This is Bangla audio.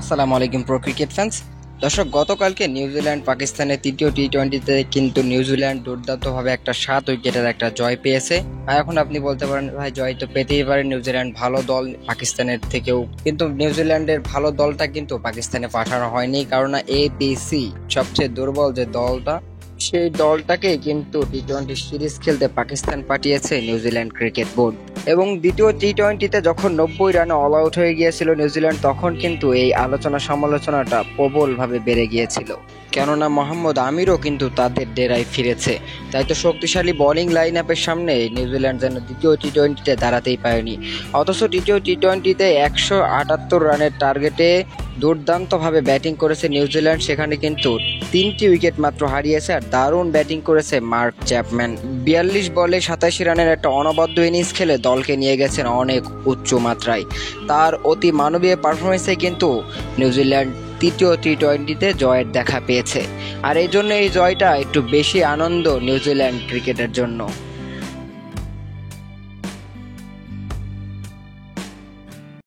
আসসালামু আলাইকুম প্রো ক্রিকেট ফ্যান্স। দর্শক, গতকালকে নিউজিল্যান্ড পাকিস্তানের তৃতীয় টি-20তে কিন্তু নিউজিল্যান্ড দুর্দান্তভাবে একটা 7 উইকেটের একটা জয় পেয়েছে। আর এখন আপনি বলতে পারেন ভাই, জয় তো পেতেই পারে, নিউজিল্যান্ড ভালো দল পাকিস্তানের থেকেও। কিন্তু নিউজিল্যান্ডের ভালো দলটা কিন্তু পাকিস্তানে পাঠানো হয়নি, কারণ এপিসি সবচেয়ে দুর্বল যে দলটা, সেই দলটাকে কিন্তু টি-20 সিরিজ খেলতে পাকিস্তান পাঠিয়েছে নিউজিল্যান্ড ক্রিকেট বোর্ড। এবং দ্বিতীয় টি-20তে যখন 90 রানে অল আউট হয়ে গিয়েছিল নিউজিল্যান্ড, তখন কিন্তু এই আলোচনা সমালোচনাটা প্রবলভাবে বেড়ে গিয়েছিল, কেননা মোহাম্মদ আমিরও কিন্তু তাদের ডেরায় ফিরেছে। তাই তো শক্তিশালী বোলিং লাইন আপের সামনে নিউজিল্যান্ড যেন দ্বিতীয় টি-20তে দাঁড়াতেই পারেনি। অথচ তৃতীয় টি-20তে 178 রানের টার্গেটে দুর্দান্তভাবে ব্যাটিং করেছে নিউজিল্যান্ড, সেখানে কিন্তু 3টি উইকেট মাত্র হারিয়েছে। আর দারুণ ব্যাটিং করেছে মার্ক চ্যাপম্যান, 42 বলে 87 রানের একটা অনবদ্য ইনিংস খেলে দলকে নিয়ে গেছেন অনেক উচ্চ মাত্রায়। তার অতি মানবীয় পারফরমেন্সে কিন্তু নিউজিল্যান্ড তৃতীয় টি-20তে জয়ের দেখা পেয়েছে। আর এই জন্য এই জয়টা একটু বেশি আনন্দ নিউজিল্যান্ড ক্রিকেটের জন্য।